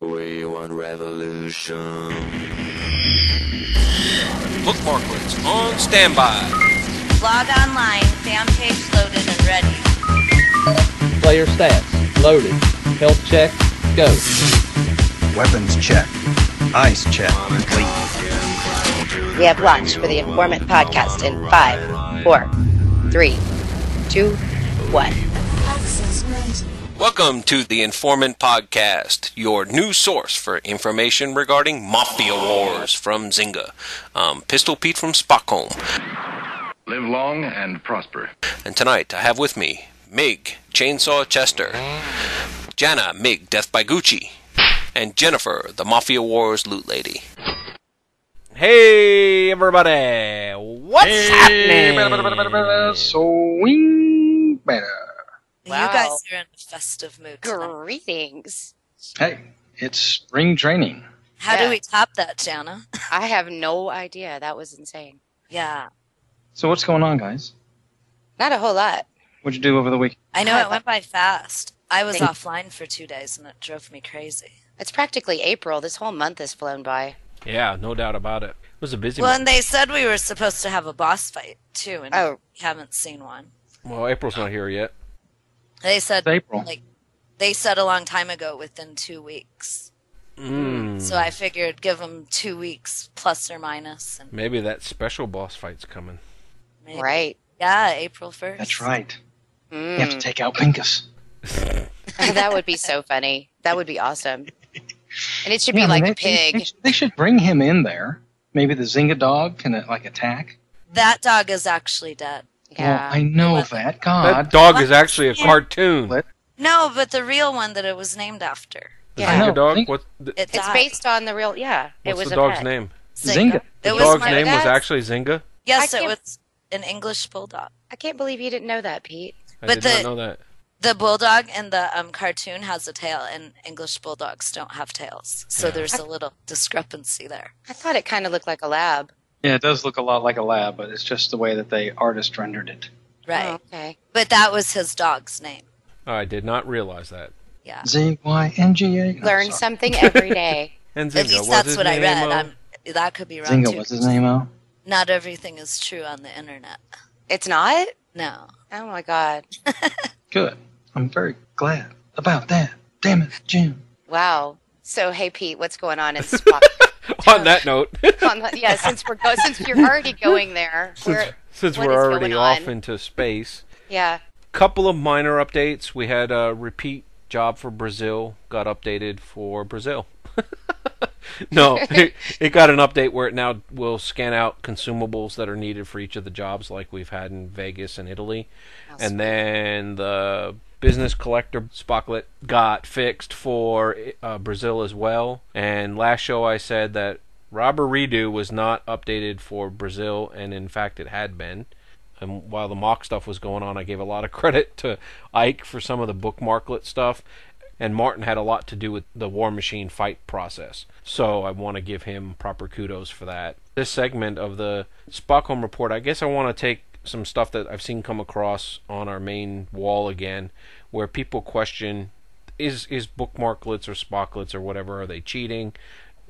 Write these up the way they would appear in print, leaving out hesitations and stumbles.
We want revolution. Bookmarklets on standby. Log online, fan page loaded and ready. Player stats, loaded. Health check, go. Weapons check. Eyes check. Complete. We have launched for the Informant podcast in 5, 4, 3, 2, 1. Welcome to the Informant Podcast, your new source for information regarding Mafia wars from Zynga. Pistol Pete from Spockholm. Live long and prosper. And tonight I have with me Mig, Chainsaw Chester, Jana, Mig, Death by Gucci, and Jennifer, the Mafia Wars LootLady. Hey everybody, what's happening? Swing better. Wow. You guys are in a festive mood tonight. Greetings. Hey, it's spring training. How do we top that, Jana? I have no idea. That was insane. Yeah. So what's going on, guys? Not a whole lot. What'd you do over the weekend? I know it went by fast. I was offline for 2 days and it drove me crazy. It's practically April. This whole month has flown by. Yeah, no doubt about it. It was a busy Well, month. and they said we were supposed to have a boss fight, too, and we haven't seen one. Well, April's not here yet. They said, April. They said a long time ago, within 2 weeks. So I figured give them 2 weeks, plus or minus. And Maybe that special boss fight's coming. maybe. Right. Yeah, April 1st. That's right. You have to take out Pinkus. That would be so funny. That would be awesome. And it should be like a pig. They should bring him in there. Maybe the Zynga dog can attack. That dog is actually dead. Yeah. Well, I know that. God. That dog is actually a cartoon. No, but the real one that it was named after. The Yeah. Zynga I dog? think- It It's died. based on the real, it What's was the a dog's pet. name? Zynga. The It was dog's my name was dad's- actually Zynga? Yes, I it can't- was an English bulldog. I can't believe you didn't know that, Pete. I But did not know that. The bulldog in the cartoon has a tail, and English bulldogs don't have tails. So there's a little discrepancy there. I thought it kind of looked like a lab. Yeah, it does look a lot like a lab, but it's just the way that the artist rendered it. Right. Oh, okay. But that was his dog's name. Oh, I did not realize that. Yeah. Z.Y.N.G.A. No, Learn sorry. something every day. And Zynga, At least was that's his what I name, read. That could be wrong, Zynga too. was his name, oh? Not everything is true on the internet. It's not? No. Oh, my God. Good. I'm very glad about that. Damn it, Jim. Wow. So, hey, Pete, what's going on in Spock? On that note, Yeah, since you're already going there. since what we're is already going off on? into space, Yeah. couple of minor updates. We had a RepeatJob for Brazil got updated for Brazil. No, it got an update where it now will scan out consumables that are needed for each of the jobs like we've had in Vegas and Italy. And then the business collector Spocklet got fixed for Brazil as well. And last show I said that Robber Redo was not updated for Brazil, and in fact it had been. And while the mock stuff was going on, I gave a lot of credit to Ike for some of the bookmarklet stuff. And Martin had a lot to do with the War Machine fight process. So I want to give him proper kudos for that. This segment of the Spockholm Report, I guess I want to take some stuff that I've seen come across on our main wall again, where people question, is bookmarklets or Spocklets or whatever, are they cheating?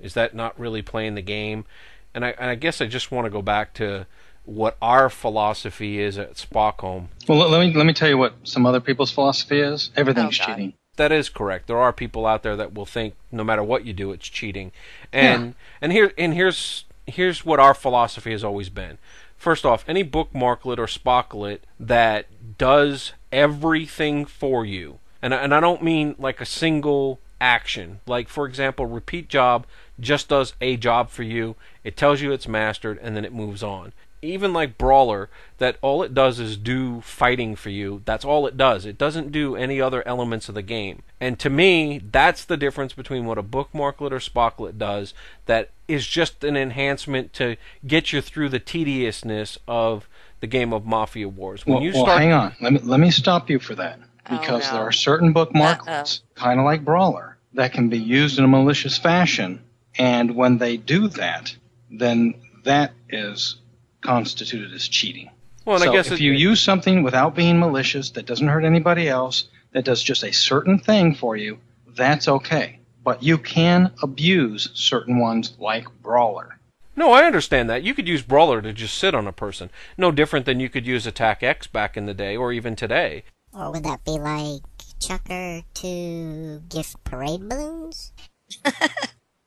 Is that not really playing the game? And I guess I just want to go back to what our philosophy is at Spockholm. Well, let me tell you what some other people's philosophy is. Everything's God. cheating. That is correct. There are people out there that will think no matter what you do, it's cheating. And here's what our philosophy has always been. First off, any bookmarklet or Spocklet that does everything for you, and I don't mean like a single action. Like, for example, RepeatJob just does a job for you. It tells you it's mastered, and then it moves on. Even like Brawler, that all it does is do fighting for you. That's all it does. It doesn't do any other elements of the game. And to me, that's the difference between what a bookmarklet or Spocklet does, that is just an enhancement to get you through the tediousness of the game of Mafia Wars. When Well, hang on. Let me stop you for that. Because there are certain bookmarklets, kind of like Brawler, that can be used in a malicious fashion. And when they do that, then that is constituted as cheating. Well, and so I guess if you use something without being malicious, that doesn't hurt anybody else, that does just a certain thing for you, that's okay. but you can abuse certain ones like Brawler. No, I understand that. You could use Brawler to just sit on a person. No different than you could use Attack X back in the day, or even today. Or would that be like Chucker to gift parade balloons?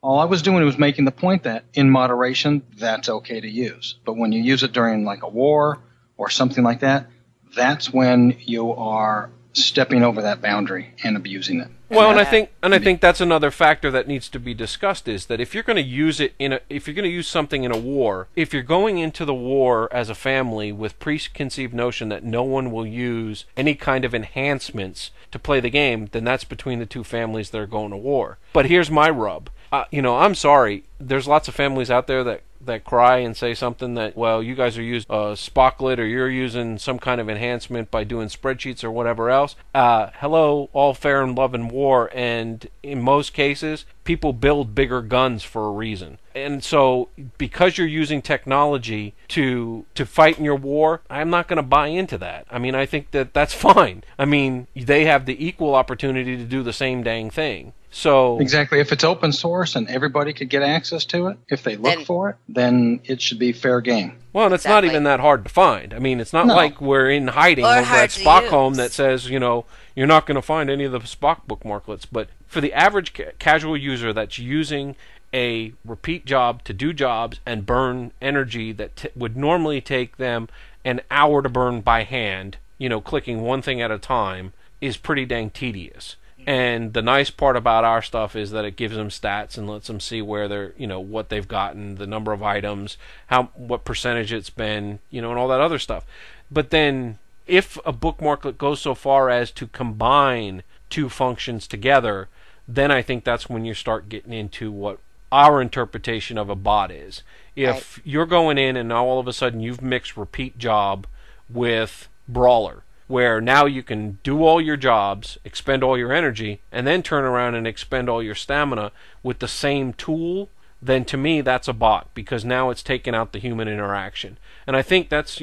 All I was doing was making the point that, in moderation, that's okay to use. But when you use it during, like, a war or something like that, that's when you are stepping over that boundary and abusing it. Well, and I think that's another factor that needs to be discussed, is that if you're going to use it if you're going to use something in a war, if you're going into the war as a family with preconceived notion that no one will use any kind of enhancements to play the game, then that's between the two families that are going to war. But here's my rub. I'm sorry. There's lots of families out there that cry and say something that, well, you guys are using a Spocklet, or you're using some kind of enhancement by doing spreadsheets or whatever else. Hello, all fair in love and war, and in most cases, people build bigger guns for a reason. And so, because you're using technology to fight in your war, I'm not going to buy into that. I mean, I think that's fine. I mean, they have the equal opportunity to do the same dang thing. So exactly. If it's open source and everybody could get access to it, if they look for it, then it should be fair game. Well, and it's not even that hard to find. I mean, it's not like we're in hiding over at Spockholm that says, you're not going to find any of the Spock bookmarklets. But for the average casual user that's using a repeat job to do jobs and burn energy that would normally take them an hour to burn by hand, clicking one thing at a time, is pretty dang tedious. And the nice part about our stuff is that it gives them stats and lets them see where they're, what they've gotten, the number of items, what percentage it's been, and all that other stuff. But then if a bookmarklet goes so far as to combine two functions together, then I think that's when you start getting into what our interpretation of a bot is. If you're going in and now all of a sudden you've mixed repeat job with Brawler, where now you can do all your jobs, expend all your energy, and then turn around and expend all your stamina with the same tool, then to me that's a bot, because now it's taken out the human interaction. And I think that's,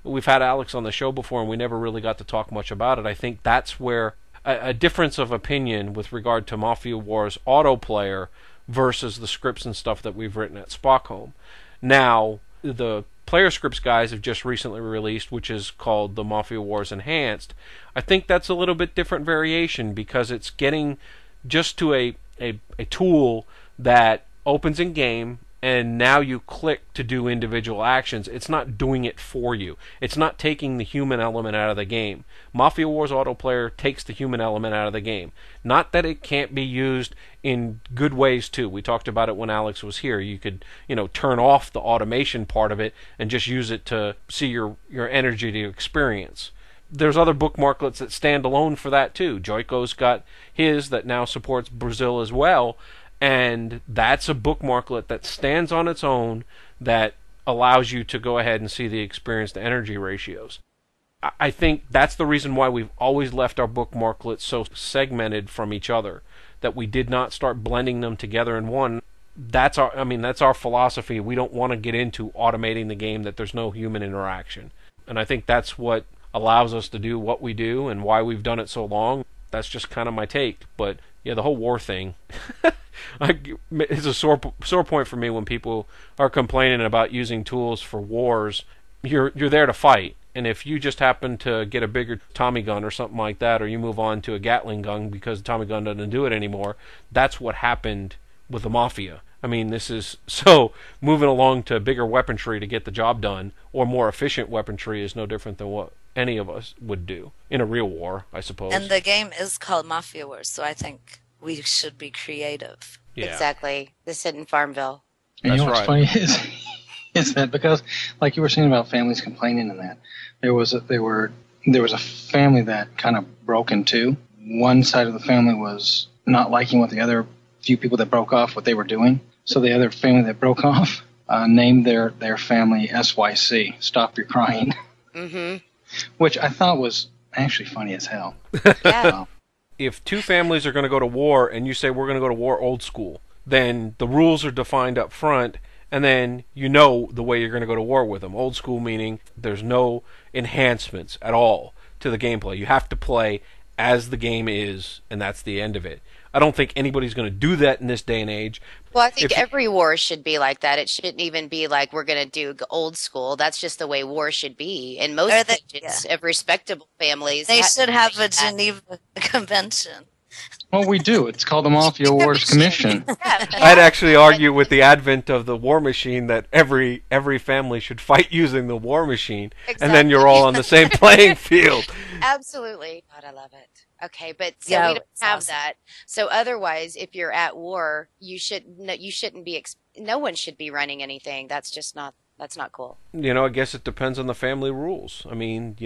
we've had Alex on the show before and we never really got to talk much about it. I think that's where a difference of opinion with regard to Mafia Wars autoplayer versus the scripts and stuff that we've written at Spockholm. Now, the Player Scripts guys have just recently released, which is called the Mafia Wars Enhanced. I think that's a little bit different variation, because it's getting just to a tool that opens in game, and now you click to do individual actions. It's not doing it for you. It's not taking the human element out of the game. Mafia Wars Autoplayer takes the human element out of the game. Not that it can't be used in good ways too. We talked about it when Alex was here. You could, turn off the automation part of it and just use it to see your energy to experience. There's other bookmarklets that stand alone for that too. Joico's got his that now supports Brazil as well. And that's a bookmarklet that stands on its own, that allows you to go ahead and see the experience to energy ratios. I think that's the reason why we've always left our bookmarklets so segmented from each other, that we did not start blending them together in one. That's our philosophy. We don't want to get into automating the game that there's no human interaction. And I think that's what allows us to do what we do and why we've done it so long. That's just kind of my take. But yeah, the whole war thing is a sore point for me when people are complaining about using tools for wars. You're there to fight, and if you just happen to get a bigger Tommy gun or something like that, or you move on to a Gatling gun because the Tommy gun doesn't do it anymore, that's what happened with the Mafia. I mean, this is so moving along to bigger weaponry to get the job done, or more efficient weaponry, is no different than what any of us would do in a real war, I suppose. And the game is called Mafia Wars, so I think we should be creative. Yeah. Exactly. This is in Farmville. And you know what's funny is that, because, like you were saying about families complaining and that, there was a family that kind of broke in two. One side of the family was not liking what the other few people that broke off, what they were doing. So the other family that broke off named their family SYC, Stop Your Crying. Mm-hmm. Which I thought was actually funny as hell. Yeah. If two families are going to go to war and you say we're going to go to war old school, then the rules are defined up front, and then you know the way you're going to go to war with them. Old school meaning there's no enhancements at all to the gameplay. You have to play as the game is, and that's the end of it. I don't think anybody's going to do that in this day and age. Well, I think every war should be like that. It shouldn't even be like we're going to do old school. That's just the way war should be. In most regions of respectable families, they should have a Geneva Convention. Well, we do. It's called the Mafia Wars Commission. I'd actually argue with the advent of the war machine that every family should fight using the war machine, and then you're all on the same playing field. Absolutely. God, I love it. Okay, but so we don't have that. So otherwise, if you're at war, you shouldn't be. No one should be running anything. That's just not. That's not cool. I guess it depends on the family rules. I mean,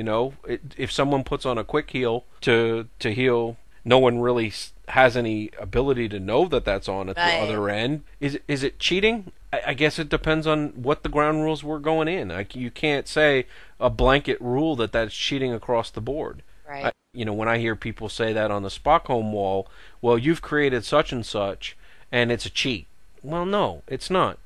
if someone puts on a quick heal to heal, no one really has any ability to know that that's on at the other end. Is it cheating? I guess it depends on what the ground rules were going in. You can't say a blanket rule that's cheating across the board. Right. When I hear people say that on the Spockholm wall, well, you've created such and such, and it's a cheat. Well, no, it's not.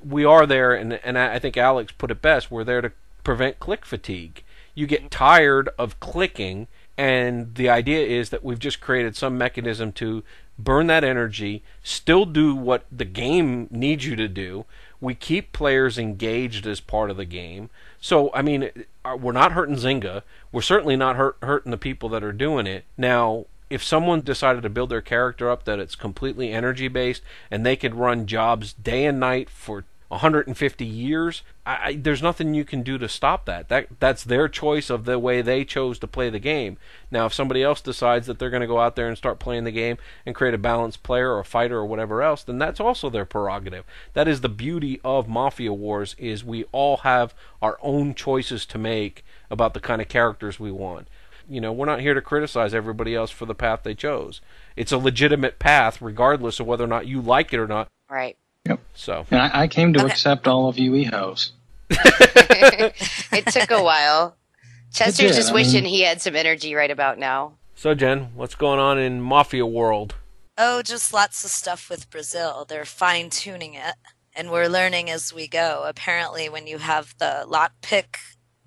We are there, and I think Alex put it best. We're there to prevent click fatigue. You get tired of clicking, and the idea is that we've just created some mechanism to burn that energy, still do what the game needs you to do. We keep players engaged as part of the game. So, I mean, we're not hurting Zynga. We're certainly not hurting the people that are doing it. Now, if someone decided to build their character up that it's completely energy-based and they could run jobs day and night for 150 years, there's nothing you can do to stop that. That's their choice of the way they chose to play the game. Now, if somebody else decides that they're going to go out there and start playing the game and create a balanced player or a fighter or whatever else, then that's also their prerogative. That is the beauty of Mafia Wars, is we all have our own choices to make about the kind of characters we want. We're not here to criticize everybody else for the path they chose. It's a legitimate path regardless of whether or not you like it or not. Right. Yep. So. And I came to accept all of you e-hoes. It took a while. Chester's just wishing he had some energy right about now. So, Jen, what's going on in Mafia world? Oh, just lots of stuff with Brazil. They're fine-tuning it, and we're learning as we go. Apparently, when you have the lockpick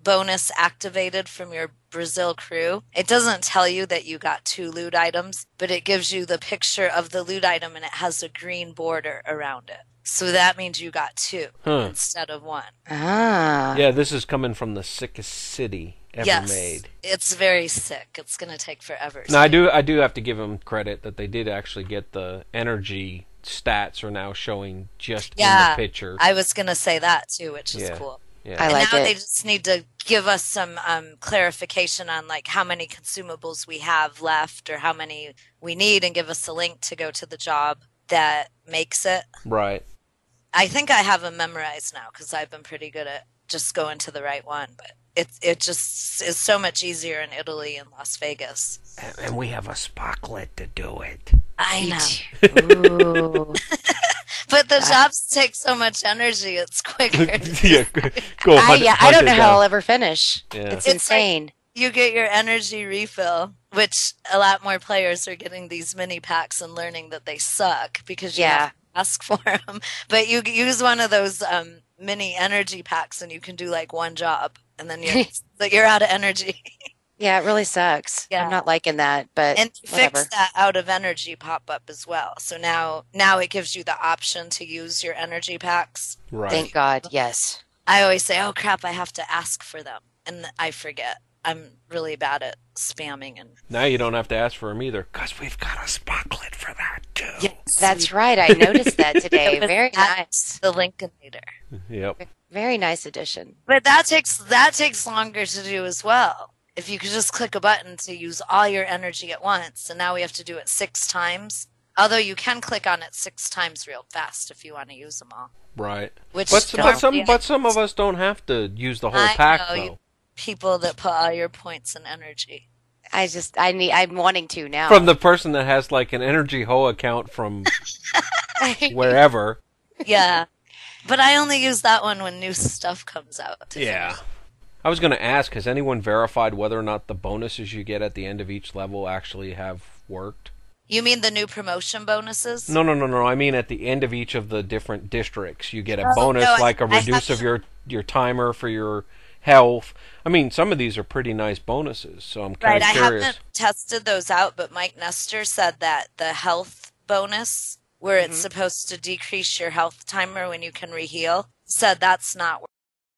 bonus activated from your Brazil crew, it doesn't tell you that you got 2 loot items, but it gives you the picture of the loot item, and it has a green border around it. So that means you got 2 instead of 1. Ah. Yeah, this is coming from the sickest city ever made. It's very sick. It's going to take forever. Now, I do have to give them credit that they did actually get the energy stats are now showing just in the picture. I was going to say that too, which is cool. Yeah. I like now it. They just need to give us some clarification on like how many consumables we have left or how many we need, and give us a link to go to the job that makes it. Right. I think I have them memorized now because I've been pretty good at just going to the right one, but it just is so much easier in Italy and Las Vegas. And we have a Spocklet to do it. I know. But the jobs take so much energy, it's quicker. Go I don't know how I'll ever finish. Yeah. It's insane. Like you get your energy refill, which a lot more players are getting these mini packs and learning that they suck because you have to ask for them. But you use one of those mini energy packs and you can do like one job, and then you're out of energy. Yeah, it really sucks. Yeah. I'm not liking that, but and whatever. Fix that out of energy pop-up as well. So now it gives you the option to use your energy packs. Right. Thank God, yes. I always say, oh crap, I have to ask for them. And I forget. I'm really bad at spamming. And now you don't have to ask for them either, because we've got a Spocklet for that too. Yes, that's right. I noticed that today. Very nice. The Lincolnator. Yep. Very nice addition. But that takes longer to do as well. If you could just click a button to use all your energy at once, and now we have to do it 6 times. Although you can click on it 6 times real fast if you want to use them all. Right. But some of us don't have to use the whole pack though. You people that put all your points in energy. I'm wanting to now. From the person that has like an Energy Ho account from wherever. Yeah. But I only use that one when new stuff comes out. Yeah. I was going to ask, has anyone verified whether or not the bonuses you get at the end of each level actually have worked? You mean the new promotion bonuses? No. I mean at the end of each of the different districts, you get a bonus, like a reduce of your timer for your health. I mean, some of these are pretty nice bonuses, so I'm kind of curious. I haven't tested those out, but Mike Nestor said that the health bonus, where it's supposed to decrease your health timer when you can reheal, said that's not